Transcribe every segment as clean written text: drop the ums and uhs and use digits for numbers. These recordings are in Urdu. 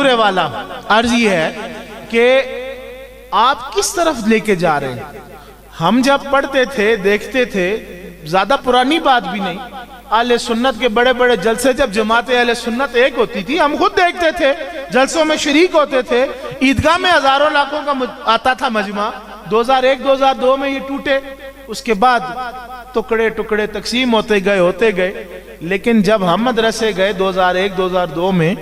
حضور والا عرض یہ ہے کہ آپ کس طرف لے کے جا رہے ہیں؟ ہم جب پڑھتے تھے دیکھتے تھے، زیادہ پرانی بات بھی نہیں، اہل سنت کے بڑے بڑے جلسے جب جماعت اہل سنت ایک ہوتی تھی ہم خود دیکھتے تھے، جلسوں میں شریک ہوتے تھے، عیدگاہ میں ہزاروں لاکھوں کا آتا تھا مجمع۔ 2001-2002 میں یہ ٹوٹے، اس کے بعد ٹکڑے ٹکڑے تقسیم ہوتے گئے، لیکن جب ہم مدرسے گئے 2001-2002 میں،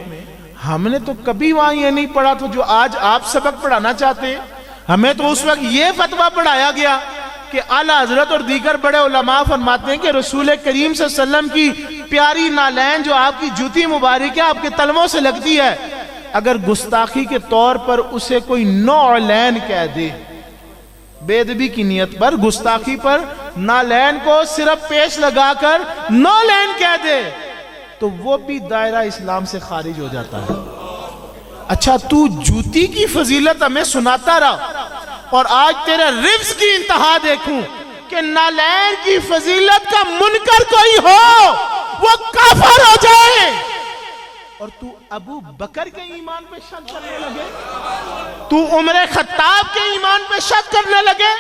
ہم نے تو کبھی وہاں یہ نہیں پڑھا تو جو آج آپ سبق پڑھانا چاہتے ہیں۔ ہمیں تو اس وقت یہ فتویٰ پڑھایا گیا کہ اعلیٰ حضرت اور دیگر بڑے علماء فرماتے ہیں کہ رسول کریم صلی اللہ علیہ وسلم کی پیاری نالین جو آپ کی جوتی مبارک ہے آپ کے تلووں سے لگتی ہے، اگر گستاخی کے طور پر اسے کوئی نعلین کہہ دے، بے ادبی کی نیت پر، گستاخی پر نالین کو صرف پیش لگا کر نعلین کہہ دے تو وہ بھی دائرہ اسلام سے خارج ہو جاتا ہے۔ اچھا تو جوتی کی فضیلت ہمیں سناتا رہا اور آج تیرے رفظ کی انتہا دیکھوں کہ نالین کی فضیلت کا منکر کوئی ہو وہ کافر ہو جائے، اور تو ابو بکر کے ایمان پہ شک کرنے لگے، تو عمر خطاب کے ایمان پہ شک کرنے لگے،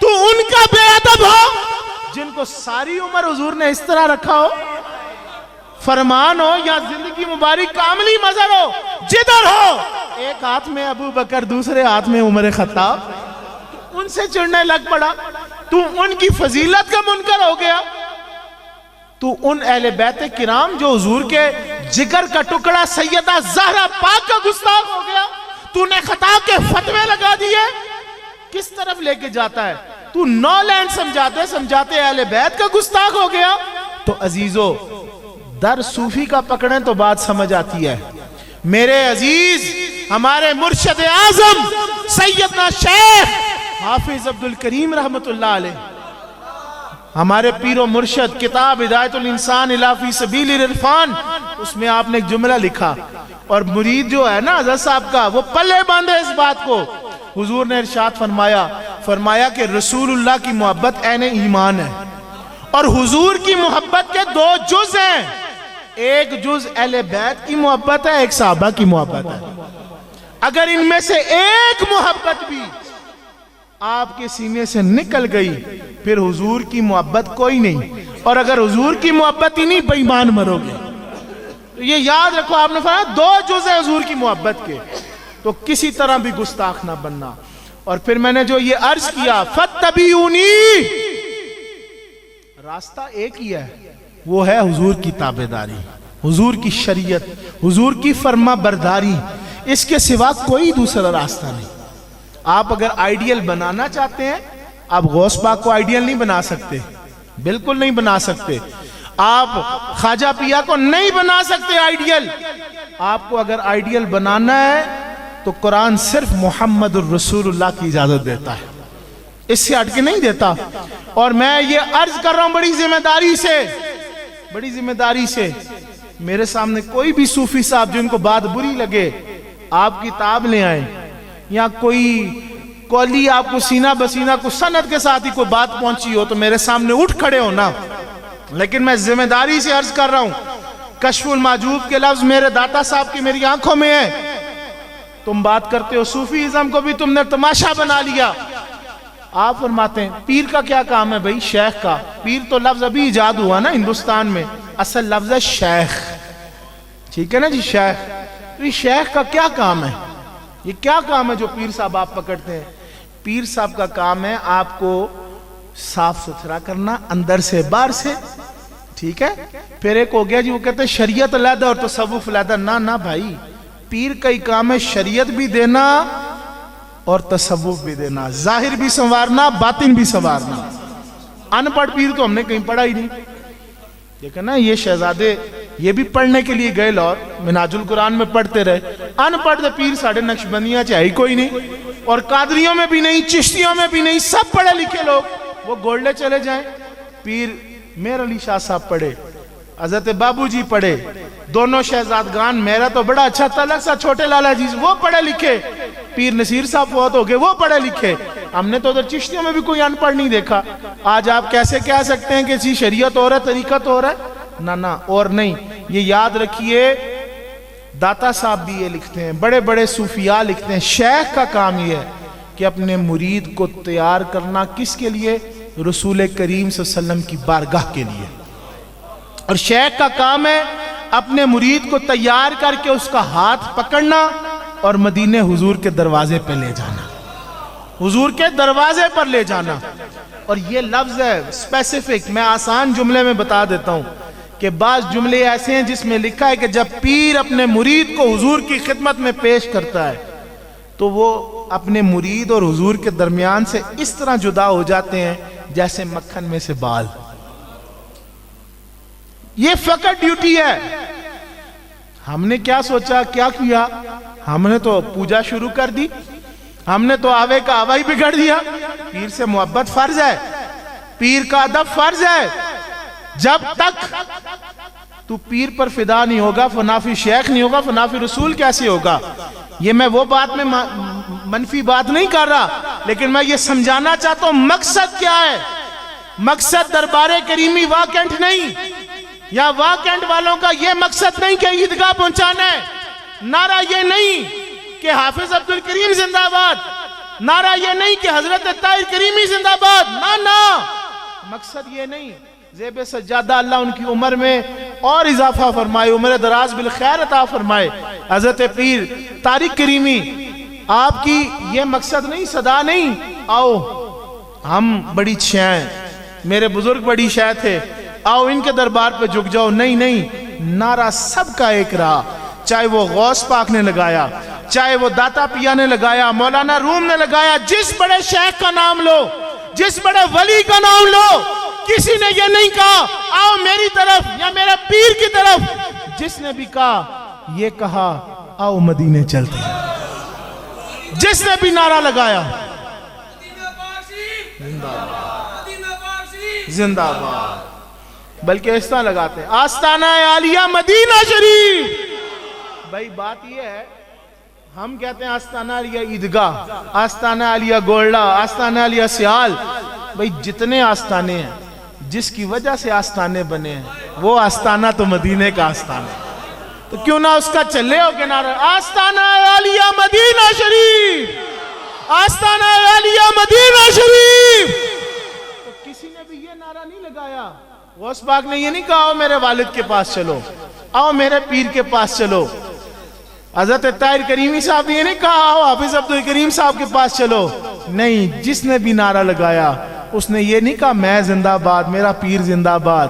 تو ان کا بے ادب ہو جن کو ساری عمر حضور نے اس طرح رکھا ہو، فرمان ہو یا زندگی مبارک کا عملی مظہر ہو، جدھر ہو ایک ہاتھ میں ابو بکر دوسرے ہاتھ میں عمر خطاب، تو ان سے چڑھنے لگ پڑا، تو ان کی فضیلت کا منکر ہو گیا، تو ان اہل بیت کرام جو حضور کے جگر کا ٹکڑا سیدہ زہرا پاک کا گستاخ ہو گیا، تو نے خطا کے فتوے لگا دیے، کس طرف لے کے جاتا ہے؟ تو نو لین سمجھاتے اہل بیت کا گستاخ ہو گیا۔ تو عزیزو در صوفی کا پکڑیں تو بات سمجھ آتی ہے۔ میرے عزیز ہمارے مرشد اعظم سیدنا شیخ حافظ عبدالکریم رحمت اللہ علیہ، ہمارے پیر و مرشد، کتاب ہدایت الانسان الی فی سبیل العرفان، اس میں آپ نے ایک جملہ لکھا اور مرید جو ہے نا حضرت صاحب کا وہ پلے باندھے اس بات کو۔ حضور نے ارشاد فرمایا کہ رسول اللہ کی محبت عین ایمان ہے، اور حضور کی محبت کے دو جز ہیں، ایک جز اہل بیت کی محبت ہے، ایک صحابہ کی محبت ہے۔ اگر ان میں سے ایک محبت بھی آپ کے سینے سے نکل گئی پھر حضور کی محبت کوئی نہیں، اور اگر حضور کی محبت ہی نہیں بے ایمان مرو گے۔ یہ یاد رکھو، آپ نے فرمایا دو جز ہیں حضور کی محبت کے، تو کسی طرح بھی گستاخ نہ بننا۔ اور پھر میں نے جو یہ عرض کیا فَاتَّبِعُونِی، راستہ ایک ہی ہے، وہ ہے حضور کی تابعداری، حضور کی شریعت، حضور کی فرما برداری، اس کے سوا کوئی دوسرا راستہ نہیں۔ آپ اگر آئیڈیل بنانا چاہتے ہیں، آپ غوث پاک کو آئیڈیل نہیں بنا سکتے، بالکل نہیں بنا سکتے۔ آپ خواجہ پیا کو نہیں بنا سکتے آئیڈیل۔ آپ کو اگر آئیڈیل بنانا ہے تو قرآن صرف محمد الرسول اللہ کی اجازت دیتا ہے، اس سے ہٹ کے نہیں دیتا۔ اور میں یہ عرض کر رہا ہوں بڑی ذمہ داری سے، میرے سامنے کوئی بھی صوفی صاحب جن کو بات بری لگے آپ کتاب لے آئیں، یا کوئی کولی آپ کو سینہ بسینہ کو سند کے ساتھ ہی کوئی بات پہنچی ہو تو میرے سامنے اٹھ کھڑے ہونا، لیکن میں ذمہ داری سے عرض کر رہا ہوں، کشف المحجوب کے لفظ میرے داتا صاحب کی میری آنکھوں میں ہے۔ تم بات کرتے ہو صوفیزم کو بھی تم نے تماشا بنا لیا۔ آپ فرماتے ہیں پیر کا کیا کام ہے بھائی؟ شیخ کا، پیر تو لفظ ابھی ایجاد ہوا نا ہندوستان میں، اصل لفظ ہے شیخ، ٹھیک ہے نا جی، شیخ۔ تو یہ شیخ کا کیا کام ہے؟ یہ کیا کام ہے جو پیر صاحب آپ پکڑتے ہیں؟ پیر صاحب کا کام ہے آپ کو صاف ستھرا کرنا اندر سے باہر سے، ٹھیک ہے؟ پھر ایک ہو گیا جی وہ کہتے ہیں شریعت علیحدہ اور تصوف علیحدہ، نہ بھائی، پیر کا ہی کام ہے شریعت بھی دینا اور تصوف بھی دینا، ظاہر بھی سنوارنا باطن بھی سنوارنا۔ ان پڑھ پیر تو ہم نے کہیں پڑھا ہی نہیں، دیکھا نا یہ شہزادے یہ بھی پڑھنے کے لیے گئے لاہور، منہاج القرآن میں پڑھتے رہے، ان پڑھ دے پیر ساڑھے نقشبندیاں چاہی کوئی نہیں، اور قادریوں میں بھی نہیں، چشتیوں میں بھی نہیں، سب پڑھے لکھے لوگ، وہ گولڈے چلے جائیں۔ پیر میر علی شاہ صاحب پڑھے، حضرت بابو جی پڑھے، دونوں شہزادگان، میرا تو بڑا اچھا تعلق سا چھوٹے لالا جی، وہ پڑھے لکھے، پیر نصیر صاحب فوت ہو گئے، وہ پڑھے لکھے۔ ہم نے تو ادھر چشتیوں میں بھی کوئی ان پڑھ نہیں دیکھا۔ آج آپ کیسے کہہ سکتے ہیں کہ جی شریعت اور ہے طریقت اور ہے؟ نہ اور نہیں۔ یہ یاد رکھیے داتا صاحب بھی یہ لکھتے ہیں، بڑے بڑے صوفیاء لکھتے ہیں، شیخ کا کام یہ ہے کہ اپنے مرید کو تیار کرنا کس کے لیے؟ رسول کریم صلی اللہ علیہ وسلم کی بارگاہ کے لیے. اور شیخ کا کام ہے اپنے مرید کو تیار کر کے اس کا ہاتھ پکڑنا اور مدینے حضور کے دروازے پہ لے جانا، حضور کے دروازے پر لے جانا. اور یہ لفظ ہے اسپیسیفک، میں آسان جملے میں بتا دیتا ہوں کہ بعض جملے ایسے ہیں جس میں لکھا ہے کہ جب پیر اپنے مرید کو حضور کی خدمت میں پیش کرتا ہے تو وہ اپنے مرید اور حضور کے درمیان سے اس طرح جدا ہو جاتے ہیں جیسے مکھن میں سے بال. یہ فقط ڈیوٹی ہے. ہم نے کیا سوچا، کیا کیا؟ ہم نے تو پوجا شروع کر دی، ہم نے تو آوے کا آوا ہی بگڑ دیا. پیر سے محبت فرض ہے، پیر کا ادب فرض ہے. جب تک تو پیر پر فدا نہیں ہوگا، فنافی شیخ نہیں ہوگا، فنافی رسول کیسے ہوگا؟ یہ میں وہ بات میں منفی بات نہیں کر رہا، لیکن میں یہ سمجھانا چاہتا ہوں مقصد کیا ہے. مقصد دربار کریمی واکنٹ نہیں، یا واکنٹ والوں کا یہ مقصد نہیں کہ عیدگاہ پہنچانا ہے. نعرہ یہ نہیں کہ حافظ عبد الکریم زندہ باد، نعرہ یہ نہیں کہ حضرت طاہر کریمی زندہ باد، نا مقصد یہ نہیں. زیب سجادہ اللہ ان کی عمر میں اور اضافہ فرمائے، عمر دراز بالخیر عطا فرمائے. حضرت پیر طارق کریمی، آپ کی یہ مقصد نہیں، صدا نہیں آؤ ہم بڑی شے، میرے بزرگ بڑی شے تھے، آؤ ان کے دربار پہ جھک جاؤ. نہیں، نعرہ سب کا ایک رہا. چاہے وہ غوث پاک نے لگایا، چاہے وہ داتا پیا نے لگایا، مولانا روم نے لگایا، جس بڑے شیخ کا نام لو، جس بڑے ولی کا نام لو، کسی نے یہ نہیں کہا آؤ میری طرف یا میرے پیر کی طرف. جس نے بھی کہا یہ کہا آؤ مدینے چلتے ہیں. جس نے بھی نعرہ لگایا زندہ باد، بلکہ اس طرح لگاتے ہیں آستانہ عالیہ مدینہ شریف. بھائی بات یہ ہے، ہم کہتے ہیں آستانہ عالیہ عیدگاہ، آستانہ عالیہ گولڈا، آستانہ عالیہ سیال. بھئی جتنے آستانے ہیں، جس کی وجہ سے آستانے بنے ہیں، وہ آستانہ تو مدینے کا آستانہ ہے. تو کیوں نہ اس کا چلے ہو کہ نعرہ آستانہ عالیہ مدینہ شریف، آستانہ عالیہ مدینہ شریف. تو کسی نے بھی یہ نعرہ نہیں لگایا. غوث پاک نے یہ نہیں کہا آؤ میرے والد کے پاس چلو، آؤ میرے پیر کے پاس چلو. حضرت طاہر کریمی صاحب نے یہ نہیں کہا آؤ حافظ عبد الکریم صاحب کے پاس چلو. نہیں، جس نے بھی نعرہ لگایا اس نے یہ نہیں کہا میں زندہ باد، میرا پیر زندہ باد.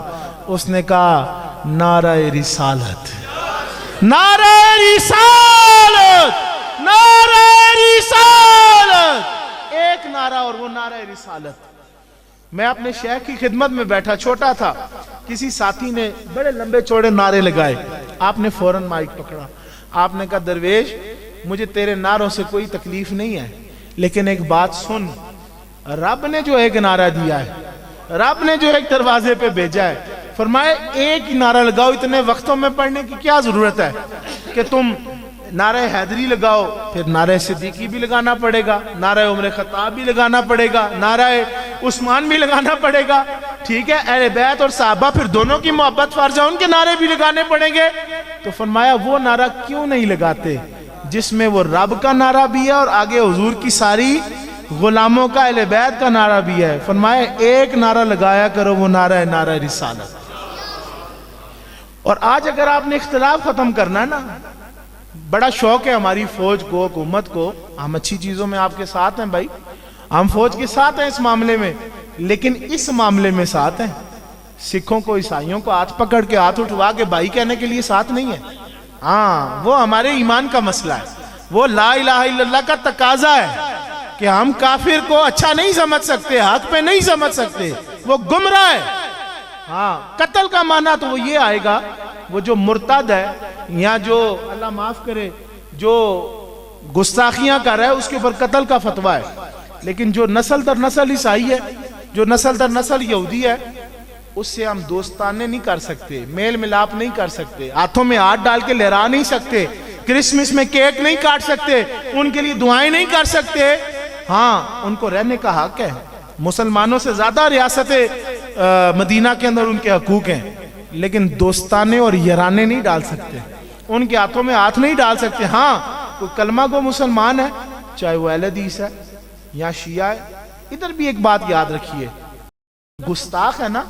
اس نے کہا نعرہ رسالت، نعرہ رسالت، نعرہ رسالت. ایک نعرہ، اور وہ نعرہ رسالت. میں اپنے شیخ کی خدمت میں بیٹھا، چھوٹا تھا، کسی ساتھی نے بڑے لمبے چوڑے نعرے لگائے. آپ نے فوراً مائک پکڑا، آپ نے کہا درویش مجھے تیرے نعروں سے کوئی تکلیف نہیں ہے، لیکن ایک بات سن، رب نے جو ایک نعرہ دیا ہے، رب نے جو ایک دروازے پہ بھیجا ہے، فرمائے ایک ہی نعرہ لگاؤ. اتنے وقتوں میں پڑھنے کی کیا ضرورت ہے کہ تم نعرہ حیدری لگاؤ، پھر نعرہ صدیقی بھی لگانا پڑے گا، نعرہ عمر خطاب بھی لگانا پڑے گا، نعرہ عثمان بھی لگانا پڑے گا. ٹھیک ہے، اہل بیت اور صحابہ پھر دونوں کی محبت فرض ہے، ان کے نعرے بھی لگانے پڑیں گے. تو فرمایا وہ نعرہ کیوں نہیں لگاتے جس میں وہ رب کا نعرہ بھی ہے اور آگے حضور کی ساری غلاموں کا، اہل بیت کا نعرہ بھی ہے. فرمایا ایک نعرہ لگایا کرو، وہ نعرہ ہے نعرہ رسالت. اور آج اگر آپ نے اختلاف ختم کرنا ہے نا، بڑا شوق ہے ہماری فوج کو، حکومت کو، ہم اچھی چیزوں میں آپ کے ساتھ ہیں بھائی، ہم فوج کے ساتھ ہیں اس معاملے میں، لیکن اس معاملے میں ساتھ ہیں. سکھوں کو، عیسائیوں کو ہاتھ پکڑ کے، ہاتھ اٹھوا کے بھائی کہنے کے لیے ساتھ نہیں ہے. ہاں، وہ ہمارے ایمان کا مسئلہ ہے، وہ لا الہ الا اللہ کا تقاضا ہے کہ ہم کافر کو اچھا نہیں سمجھ سکتے، حق پہ نہیں سمجھ سکتے، وہ گمراہ ہے. ہاں، قتل کا معنی تو وہ یہ آئے گا، وہ جو مرتد ہے یا جو اللہ معاف کرے جو گستاخیاں کر رہا ہے اس کے اوپر قتل کا فتویٰ ہے. لیکن جو نسل در نسل عیسائی ہے، جو نسل در نسل یہودی ہے، اس سے ہم دوستانے نہیں کر سکتے، میل ملاپ نہیں کر سکتے، ہاتھوں میں ہاتھ ڈال کے لہرا نہیں سکتے، کرسمس میں کیک نہیں کاٹ سکتے، ان کے لیے دعائیں نہیں کر سکتے. ہاں، ان کو رہنے کا حق ہے، مسلمانوں سے زیادہ ریاست مدینہ کے اندر ان کے حقوق ہیں، لیکن دوستانے اور یارانے نہیں ڈال سکتے. ان کے ہاتھوں میں ہاتھ نہیں ڈال سکتے. ہاں کوئی کلمہ کو مسلمان ہے چاہے وہ اہل حدیث ہے یا شیعہ ہے. ادھر بھی ایک بات یاد رکھیے, گستاخ ہے نا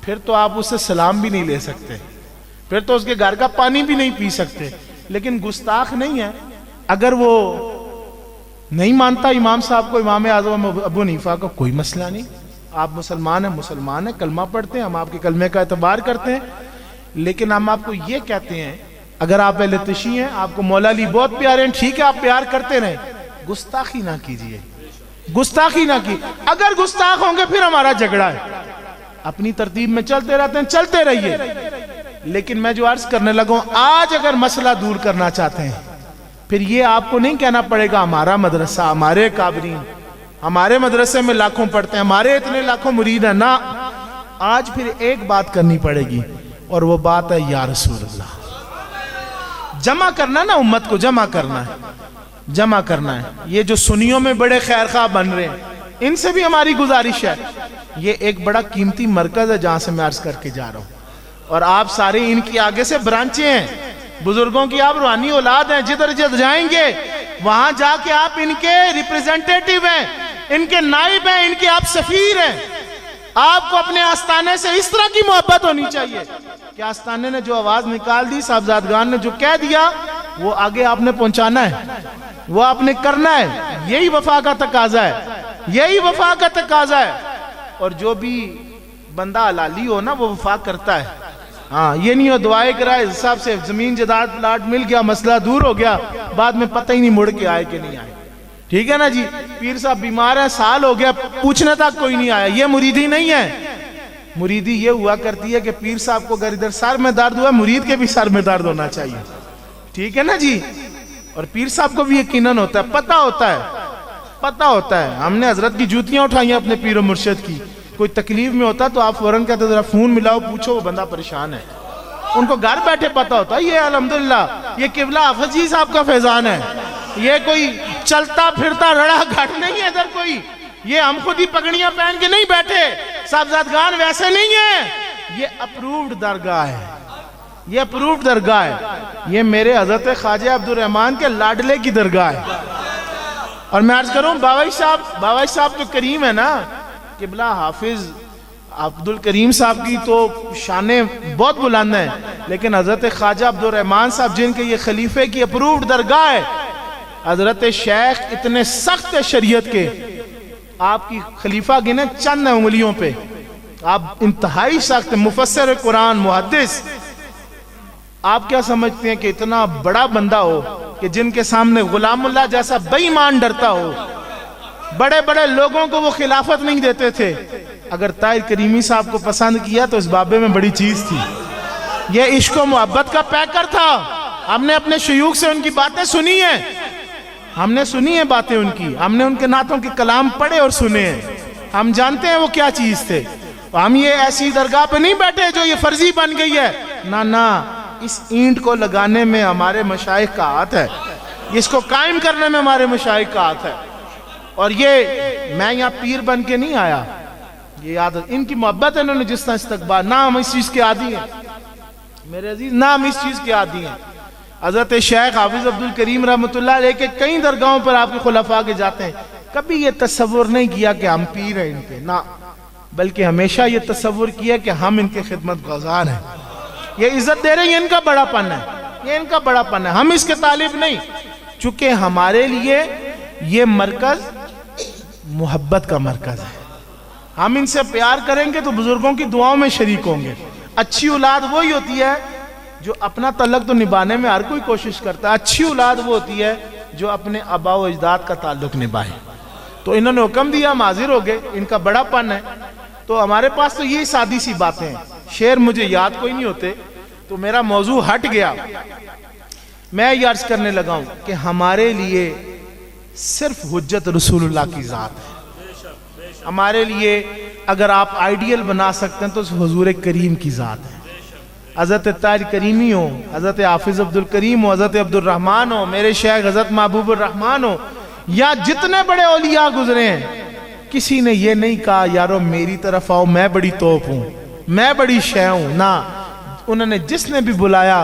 پھر تو آپ اس سے سلام بھی نہیں لے سکتے, پھر تو اس کے گھر کا پانی بھی نہیں پی سکتے. لیکن گستاخ نہیں ہے, اگر وہ نہیں مانتا امام صاحب کو, امام اعظم ابو حنیفہ کو, کوئی مسئلہ نہیں. آپ مسلمان ہیں, کلمہ پڑھتے ہیں, ہم آپ کے کلمے کا اعتبار کرتے ہیں. لیکن ہم آپ کو یہ کہتے ہیں اگر آپ اہل تشیع ہیں, آپ کو مولا علی بہت پیارے ہیں, ٹھیک ہے آپ پیار کرتے رہیں, گستاخی نہ کیجئے, گستاخی نہ کی. اگر گستاخ ہوں گے پھر ہمارا جھگڑا ہے. اپنی ترتیب میں چلتے رہتے ہیں, چلتے رہیے. لیکن میں جو عرض کرنے لگا ہوں, آج اگر مسئلہ دور کرنا چاہتے ہیں پھر یہ آپ کو نہیں کہنا پڑے گا ہمارا مدرسہ, ہمارے کابرین, ہمارے مدرسے میں لاکھوں پڑھتے ہیں, ہمارے اتنے لاکھوں مرید ہیں. نہ, آج پھر ایک بات کرنی پڑے گی, اور وہ بات ہے یا رسول اللہ. جمع کرنا نا, امت کو جمع کرنا ہے, جمع کرنا ہے. یہ جو سنیوں میں بڑے خیر خواہ بن رہے ہیں, ان سے بھی ہماری گزارش ہے, یہ ایک بڑا قیمتی مرکز ہے جہاں سے میں عرض کر کے جا رہا ہوں. اور آپ سارے ان کی آگے سے برانچیں ہیں, بزرگوں کی آپ روحانی اولاد ہیں. جدھر جدھر جائیں گے وہاں جا کے آپ ان کے ریپریزنٹیٹیو ہیں, ان کے نائب ہیں, ان کے آپ سفیر ہیں. آپ کو اپنے آستانے سے اس طرح کی محبت ہونی چاہیے کہ آستانے نے جو آواز نکال دی, صاحبزادگان نے جو کہہ دیا, وہ آگے آپ نے پہنچانا ہے, وہ آپ نے کرنا ہے. یہی وفا کا تقاضا ہے, یہی وفا کا تقاضا ہے. اور جو بھی بندہ حلالی ہو نا وہ وفا کرتا ہے. ہاں, یہ نہیں ہو دعائیں کرائے صاحب سے زمین جداد پلاٹ مل گیا, مسئلہ دور ہو گیا, بعد میں پتہ ہی نہیں مڑ کے آئے کہ نہیں آئے. ٹھیک ہے نا جی, پیر صاحب بیمار ہیں, سال ہو گیا, پوچھنے تک کوئی نہیں آیا. یہ مریدی نہیں ہے. مریدی یہ ہوا کرتی ہے کہ پیر صاحب کو اگر ادھر سر میں درد ہوا, مرید کے بھی سر میں درد ہونا چاہیے. ٹھیک ہے نا جی. اور پیر صاحب کو بھی یقیناً ہوتا ہے, پتہ ہوتا ہے, پتہ ہوتا ہے. ہم نے حضرت کی جوتیاں اٹھائی ہیں اپنے پیر و مرشد کی. کوئی تکلیف میں ہوتا تو آپ فوراً کہتے ذرا فون ملاؤ, پوچھو وہ بندہ پریشان ہے. ان کو گھر بیٹھے پتہ ہوتا ہے. یہ الحمدللہ یہ قبلہ حافظ جی صاحب کا فیضان ہے. یہ کوئی چلتا پھرتا رڑا گھٹ نہیں ہے ادھر کوئی. یہ ہم خود ہی پگڑیاں پہن کے نہیں بیٹھے, صاحبزادگان ویسے نہیں ہیں. یہ اپرووڈ درگاہ ہے, یہ اپرووڈ درگاہ ہے. یہ میرے حضرت خواجہ عبدالرحمن کے لاڈلے کی درگاہ ہے. اور میں عرض کروں, باوی صاحب تو کریم ہے نا, قبلہ حافظ عبدالکریم صاحب کی تو شانیں بہت بلند ہیں. لیکن حضرت خواجہ عبدالرحمن صاحب جن کے یہ خلیفے کی اپرووڈ درگاہ ہے, حضرت شیخ اتنے سخت شریعت کے, آپ کی خلیفہ گنے چند انگلیوں پہ, آپ انتہائی سخت, مفسر قرآن, محدث. آپ کیا سمجھتے ہیں کہ اتنا بڑا بندہ ہو کہ جن کے سامنے غلام اللہ جیسا بے ایمان ڈرتا ہو, بڑے بڑے لوگوں کو وہ خلافت نہیں دیتے تھے. اگر طاہر کریمی صاحب کو پسند کیا تو اس بابے میں بڑی چیز تھی. یہ عشق و محبت کا پیکر تھا. ہم نے اپنے شیوخ سے ان کی باتیں سنی ہیں, ہم نے سنی ہیں باتیں ان کی, ہم نے ان کے نعتوں کے کلام پڑھے اور سنے ہیں. ہم جانتے ہیں وہ کیا چیز تھے. ہم یہ ایسی درگاہ پہ نہیں بیٹھے جو یہ فرضی بن گئی ہے. نہ, اس اینٹ کو لگانے میں ہمارے مشائخ کا ہاتھ ہے, اس کو قائم کرنے میں ہمارے مشائخ کا ہاتھ ہے. اور یہ میں یہاں پیر بن کے نہیں آیا, یہ یاد, ان کی محبت ہے, انہوں نے جس طرح استقبال. نہ ہم اس چیز کے عادی ہیں میرے عزیز, نہ ہم اس چیز کے عادی ہیں. حضرت شیخ حافظ عبدالکریم رحمۃ اللہ علیہ کے کئی درگاہوں پر آپ کے خلفاء کے جاتے ہیں, کبھی یہ تصور نہیں کیا کہ ہم پیر ہیں ان کے, نہ, بلکہ ہمیشہ یہ تصور کیا کہ ہم ان کے خدمت گزار ہیں. یہ عزت دے رہے ہیں, یہ ان کا بڑا پن ہے, یہ ان کا بڑا پن ہے. ہم اس کے طالب نہیں, چونکہ ہمارے لیے یہ مرکز محبت کا مرکز ہے. ہم ان سے پیار کریں گے تو بزرگوں کی دعاؤں میں شریک ہوں گے. اچھی اولاد وہی ہوتی ہے جو اپنا تعلق تو نبھانے میں ہر کوئی کوشش کرتا ہے. اچھی اولاد وہ ہوتی ہے جو اپنے آباء و اجداد کا تعلق نبھائے. تو انہوں نے حکم دیا, ہم حاضر ہو گئے, ان کا بڑا پن ہے. تو ہمارے پاس تو یہ سادی سی باتیں ہیں, شعر مجھے یاد کوئی نہیں ہوتے, تو میرا موضوع ہٹ گیا. میں یہ عرض کرنے لگا ہوں کہ ہمارے لیے صرف حجت رسول اللہ کی ذات ہے. ہمارے لیے اگر آپ آئیڈیل بنا سکتے ہیں تو حضور کریم کی ذات ہے. حضرت طاہر کریمی ہو, حضرت حافظ عبدالکریم ہو, حضرت عبدالرحمن ہو, میرے شیخ حضرت محبوب الرحمن ہو, یا جتنے بڑے اولیاء گزرے ہیں, کسی نے یہ نہیں کہا یارو میری طرف آؤ میں بڑی توپ ہوں, میں بڑی شے ہوں. نہ, انہوں نے جس نے بھی بلایا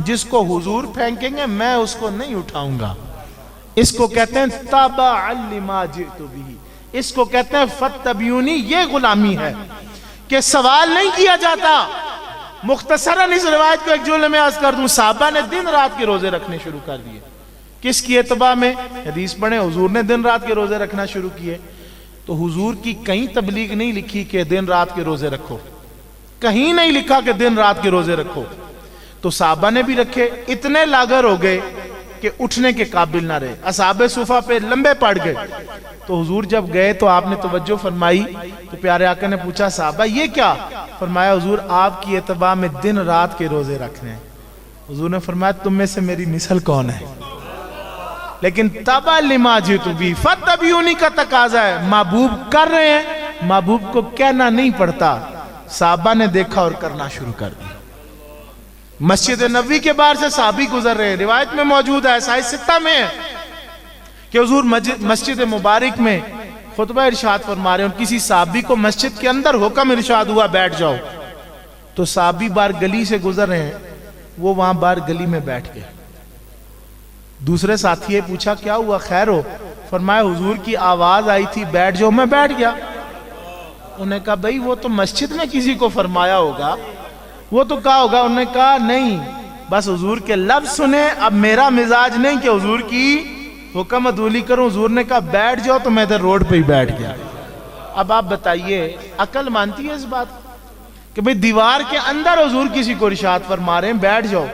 جس کو حضور پھینکیں گے میں اس کو نہیں اٹھاؤں گا. اس کو کہتے ہیں تابع لما جئت بہ، اس کو کہتے ہیں فاتبعونی. یہ غلامی ہے کہ سوال نہیں کیا جاتا. مختصراً اس روایت کو ایک جملے میں عرض کر دوں، صحابہ نے دن رات کے روزے رکھنے شروع کر دیے. کس کی اتباع میں؟ حدیث پڑھیں، حضور نے دن رات کے روزے رکھنا شروع کیے. تو حضور کی کہیں تبلیغ نہیں لکھی کہ دن رات کے روزے رکھو، کہیں نہیں لکھا کہ دن رات کے روزے رکھو. تو صحابہ نے بھی رکھے، اتنے لاغر ہو گئے کہ اٹھنے کے قابل نہ رہے، اصحاب صفہ پہ لمبے پڑ گئے. تو حضور جب گئے تو آپ نے توجہ فرمائی تو پیارے آقا نے پوچھا صحابہ یہ کیا؟ فرمایا حضور آپ کی اتباع میں دن رات کے روزے رکھنے ہیں. حضور نے فرمایا تم میں سے میری مثل کون ہے؟ لیکن تابع لما جئت بہ فاتبعونی کا تقاضا ہے. محبوب کر رہے ہیں، محبوب کو کہنا نہیں پڑتا. صحابہ نے دیکھا اور کرنا شروع کر دیا. مسجد نبوی کے باہر سے صحابی گزر رہے ہیں، روایت میں موجود ہے، صحیح ستہ میں ہے کہ حضور مسجد مبارک میں خطبہ ارشاد فرما رہے ہیں اور کسی صحابی کو مسجد کے اندر حکم ارشاد ہوا بیٹھ جاؤ. تو صحابی باہر گلی سے گزر رہے ہیں، وہ وہاں باہر گلی میں بیٹھ گئے. دوسرے ساتھی پوچھا کیا ہوا، خیر ہو؟ فرمایا حضور کی آواز آئی تھی بیٹھ جاؤ، میں بیٹھ گیا. انہوں نے کہا بھئی وہ تو مسجد میں کسی کو فرمایا ہوگا، وہ تو کہا ہوگا. انہوں نے کہا نہیں، بس حضور کے لفظ سنے، اب میرا مزاج نہیں کہ حضور کی حکم عدولی کروں. حضور نے کہا بیٹھ جاؤ تو میں ادھر روڈ پہ ہی بیٹھ گیا. اب آپ بتائیے عقل مانتی ہے اس بات کہ بھئی دیوار کے اندر حضور کسی کو ارشاد فرما رہے ہیں بیٹھ جاؤ؟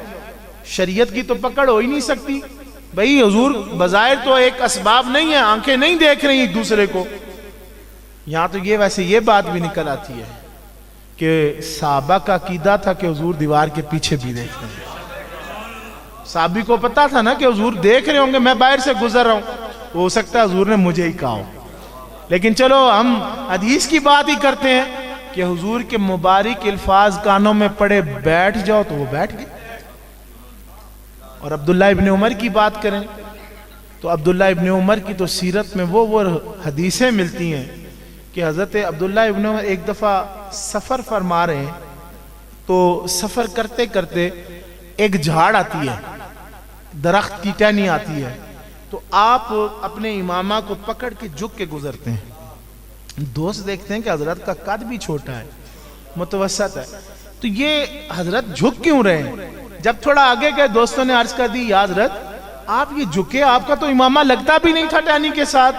شریعت کی تو پکڑ ہو ہی نہیں سکتی. بھئی حضور بظاہر تو ایک اسباب نہیں ہے، آنکھیں نہیں دیکھ رہی ایک دوسرے کو. یہاں تو یہ ویسے یہ بات بھی نکل آتی ہے کہ صحابہ کا عقیدہ تھا کہ حضور دیوار کے پیچھے بھی دیکھ رہے ہیں. صحابی کو پتا تھا نا کہ حضور دیکھ رہے ہوں گے، میں باہر سے گزر رہا ہوں، ہو سکتا ہے حضور نے مجھے ہی کہا ہو. لیکن چلو ہم حدیث کی بات ہی کرتے ہیں کہ حضور کے مبارک الفاظ کانوں میں پڑے بیٹھ جاؤ تو وہ بیٹھ گئے. اور عبداللہ ابن عمر کی بات کریں تو عبداللہ ابن عمر کی تو سیرت میں وہ حدیثیں ملتی ہیں کہ حضرت عبداللہ ابن عمر ایک دفعہ سفر فرما رہے ہیں تو سفر کرتے کرتے ایک جھاڑ آتی ہے، درخت کی ٹہنی آتی ہے، تو آپ اپنے امامہ کو پکڑ کے جھک کے گزرتے ہیں. دوست دیکھتے ہیں کہ حضرت کا قد بھی چھوٹا ہے، متوسط ہے، تو یہ حضرت جھک کیوں رہے ہیں؟ جب تھوڑا آگے گئے دوستوں نے عرض کر دی یا حضرت آپ یہ جھکے، آپ کا تو امامہ لگتا بھی نہیں تھا ٹہنی کے ساتھ.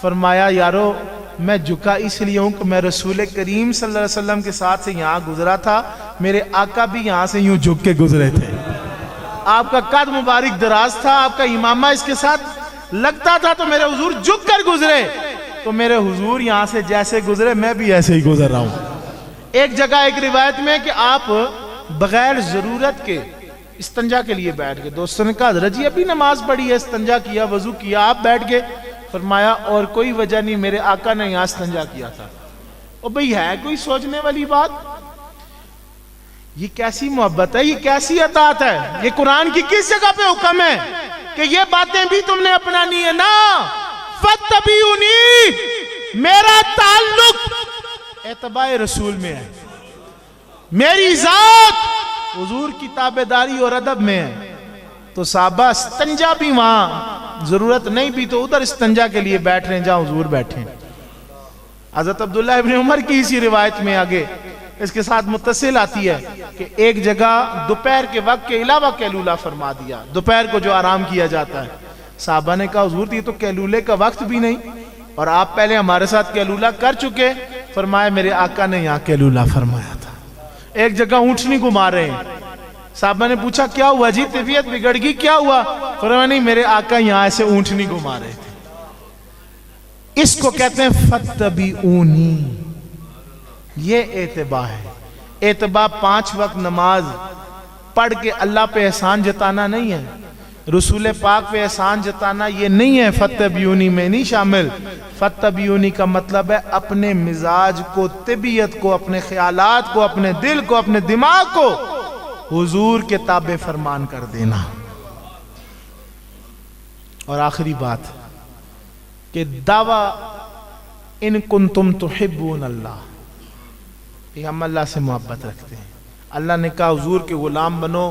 فرمایا یارو میں جھکا اس لیے ہوں کہ میں رسول کریم صلی اللہ علیہ وسلم کے ساتھ سے یہاں گزرا تھا، میرے آقا بھی یہاں سے یوں جھک کے گزرے تھے. آپ کا قد مبارک دراز تھا، آپ کا امامہ اس کے ساتھ لگتا تھا، تو میرے حضور جھک کر گزرے، تو میرے حضور یہاں سے جیسے گزرے میں بھی ایسے ہی گزر رہا ہوں. ایک جگہ ایک روایت میں کہ آپ بغیر ضرورت کے استنجا کے لیے بیٹھ گئے. دوستوں نے کہا حضرت جی ابھی نماز پڑھی ہے، استنجا کیا، وضو کیا، آپ بیٹھ گئے. فرمایا اور کوئی وجہ نہیں، میرے آقا نے یہاں استنجا کیا تھا. اور بھئی ہے کوئی سوچنے والی بات؟ یہ کیسی محبت ہے، یہ کیسی اطاعت ہے؟ یہ قرآن کی کس جگہ پہ حکم ہے کہ یہ باتیں بھی تم نے اپنانی ہے؟ نا فاتبعونی، میرا تعلق اتباع رسول میں ہے، میری ذات حضور کی تابعداری اور ادب میں ہے. تو صحابہ استنجا بھی وہاں ضرورت نہیں بھی تو ادھر استنجا کے لیے بیٹھ رہے ہیں جہاں حضور بیٹھے ہیں. حضرت عبداللہ ابن عمر کی اسی روایت میں آگے اس کے ساتھ متصل آتی ہے کہ ایک جگہ دوپہر کے وقت کے علاوہ قیلولہ فرما دیا، دوپہر کو جو آرام کیا جاتا ہے. صحابہ نے کہا حضور یہ تو قیلولے کا وقت بھی نہیں اور آپ پہلے ہمارے ساتھ قیلولہ کر چکے. فرمایا میرے آقا نے یہاں قیلولہ فرمایا تھا. ایک جگہ اونٹنی گھما رہے ہیں، صحابہ نے پوچھا کیا ہوا جی، طبیعت بگڑ گئی، کیا ہوا؟ فرمایا نہیں میرے آقا یہاں ایسے اونٹنی گھما رہے تھے. اس کو کہتے ہیں فاتبعونی. یہ اتباع ہے. اتباع 5 وقت نماز پڑھ کے اللہ پہ احسان جتانا نہیں ہے، رسول پاک پہ احسان جتانا یہ نہیں ہے، فاتبعونی میں نہیں شامل. فاتبعونی کا مطلب ہے اپنے مزاج کو، طبیعت کو، اپنے خیالات کو، اپنے دل کو، اپنے دماغ کو حضور کے تابع فرمان کر دینا. اور آخری بات کہ دعویٰ ان کنتم تحبون اللہ، کہ ہم اللہ سے محبت رکھتے ہیں. اللہ نے کہا حضور کے غلام بنو،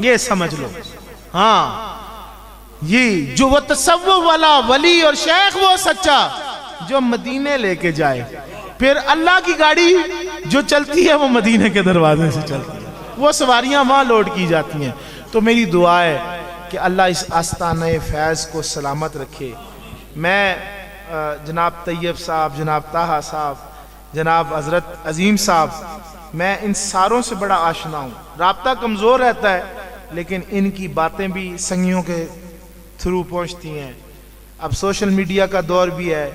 یہ سمجھ لو. ہاں یہ جو وہ تصوف والا ولی اور شیخ وہ سچا جو مدینے لے کے جائے, پھر اللہ کی گاڑی جو چلتی ہے وہ مدینے کے دروازے سے چلتی ہے, وہ سواریاں وہاں لوڈ کی جاتی ہیں. تو میری دعا ہے کہ اللہ اس آستانہ فیض کو سلامت رکھے. میں جناب طیب صاحب, جناب طاہا صاحب, جناب حضرت عظیم صاحب, میں ان ساروں سے بڑا آشنا ہوں. رابطہ کمزور رہتا ہے لیکن ان کی باتیں بھی سنگیوں کے تھرو پہنچتی ہیں. اب سوشل میڈیا کا دور بھی ہے,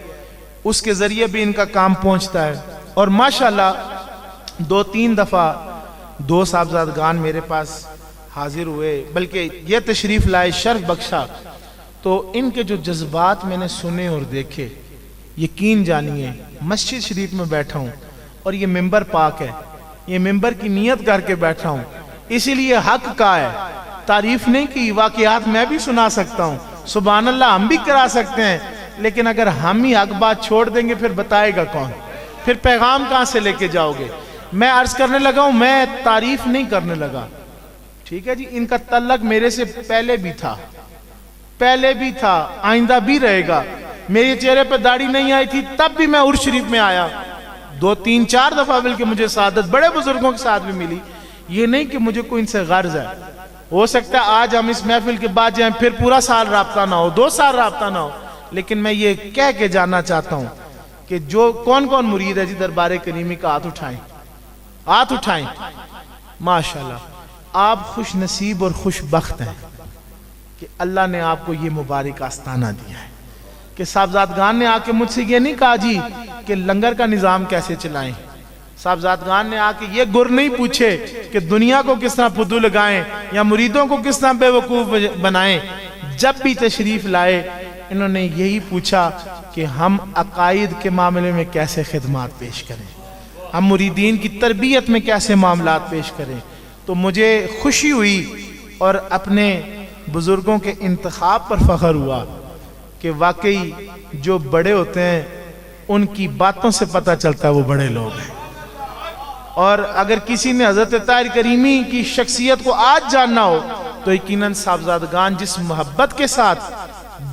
اس کے ذریعے بھی ان کا کام پہنچتا ہے. اور ماشاءاللہ 2-3 دفعہ 2 صاحبزادگان میرے پاس حاضر ہوئے, بلکہ یہ تشریف لائے, شرف بخشا. تو ان کے جو جذبات میں نے سنے اور دیکھے, یقین جانیے مسجد شریف میں بیٹھا ہوں اور یہ ممبر پاک ہے, یہ ممبر کی نیت کر کے بیٹھا ہوں, اسی لیے حق کا ہے. تعریف نہیں کی, واقعات میں بھی سنا سکتا ہوں, سبحان اللہ ہم بھی کرا سکتے ہیں, لیکن اگر ہم ہی حق بات چھوڑ دیں گے پھر بتائے گا کون, پھر پیغام کہاں سے لے کے جاؤ گے. میں عرض کرنے لگا ہوں, میں تعریف نہیں کرنے لگا, ٹھیک ہے جی. ان کا تعلق میرے سے پہلے بھی تھا, آئندہ بھی رہے گا. میرے چہرے پہ داڑھی نہیں آئی تھی تب بھی میں عرس شریف میں آیا, 2-3-4 دفعہ بلکہ مجھے سعادت بڑے بزرگوں کے ساتھ بھی ملی. یہ نہیں کہ مجھے کوئی ان سے غرض ہے, ہو سکتا ہے آج ہم اس محفل کے بعد جائیں پھر پورا سال رابطہ نہ ہو, 2 سال رابطہ نہ ہو, لیکن میں یہ کہہ کے جاننا چاہتا ہوں کہ جو کون مرید ہے جی دربار کریمی کا ہاتھ اٹھائیں. ماشاءاللہ آپ خوش نصیب اور خوش بخت ہیں کہ اللہ نے آپ کو یہ مبارک آستانہ دیا ہے کہ صاحبزادگان نے آ کے مجھ سے یہ نہیں کہا جی کہ لنگر کا نظام کیسے چلائیں. صاحبزادگان نے آ کے یہ گر نہیں پوچھے کہ دنیا کو کس طرح پھدو لگائیں یا مریدوں کو کس طرح بے وقوف بنائیں. جب بھی تشریف لائے انہوں نے یہی پوچھا کہ ہم عقائد کے معاملے میں کیسے خدمات پیش کریں, ہم مریدین کی تربیت میں کیسے معاملات پیش کریں. تو مجھے خوشی ہوئی اور اپنے بزرگوں کے انتخاب پر فخر ہوا کہ واقعی جو بڑے ہوتے ہیں ان کی باتوں سے پتہ چلتا ہے وہ بڑے لوگ ہیں. اور اگر کسی نے حضرت طاہر کریمی کی شخصیت کو آج جاننا ہو تو یقیناً صاحبزادگان جس محبت کے ساتھ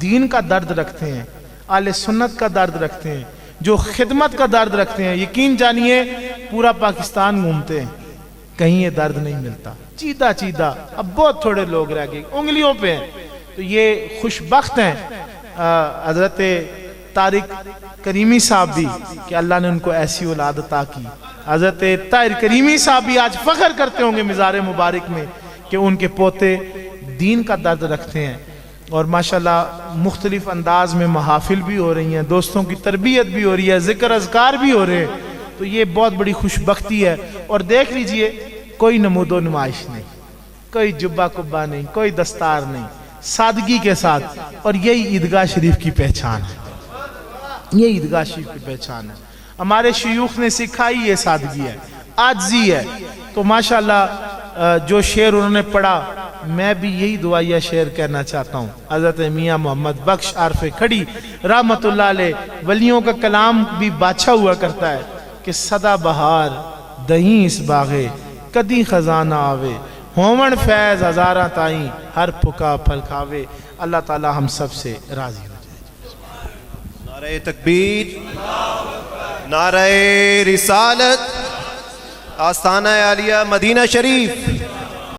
دین کا درد رکھتے ہیں, اہل سنت کا درد رکھتے ہیں, جو خدمت کا درد رکھتے ہیں, یقین جانیے پورا پاکستان گھومتے ہیں کہیں یہ درد نہیں ملتا. چیدہ اب بہت تھوڑے لوگ رہ گئے, انگلیوں پہ ہیں. تو یہ خوش بخت ہیں حضرت طارق کریمی صاحب بھی کہ اللہ نے ان کو ایسی اولاد عطا کی. حضرت طاہر کریمی صاحب بھی آج فخر کرتے ہوں گے مزار مبارک میں کہ ان کے پوتے دین کا درد رکھتے ہیں. اور ماشاءاللہ مختلف انداز میں محافل بھی ہو رہی ہیں, دوستوں کی تربیت بھی ہو رہی ہے, ذکر اذکار بھی ہو رہے ہیں. تو یہ بہت بڑی خوش بختی ہے. اور دیکھ لیجئے کوئی نمود و نمائش نہیں, کوئی جبہ کبہ نہیں, کوئی دستار نہیں, سادگی کے ساتھ. اور یہی عیدگاہ شریف کی پہچان ہے, یہ عیدگاہ شریف کی پہچان ہے. ہمارے شیوخ نے سکھائی یہ سادگی ہے, عاجزی ہے. تو ماشاءاللہ جو شعر انہوں نے پڑھا میں بھی یہی دعائیہ شعر کہنا چاہتا ہوں. حضرت میاں محمد بخش عارف کھڑی رحمت اللہ علیہ, ولیوں کا کلام بھی بادشاہ ہوا کرتا ہے کہ سدا بہار دہیں اس باغے کدی خزانہ آوے, ہومن فیض ہزارہ تائیں ہر پھکا پھل کھاوے. اللہ تعالی ہم سب سے راضی ہو جائے. نعرہ تکبیر, نعرہ رسالت, آستانہ عالیہ مدینہ شریف.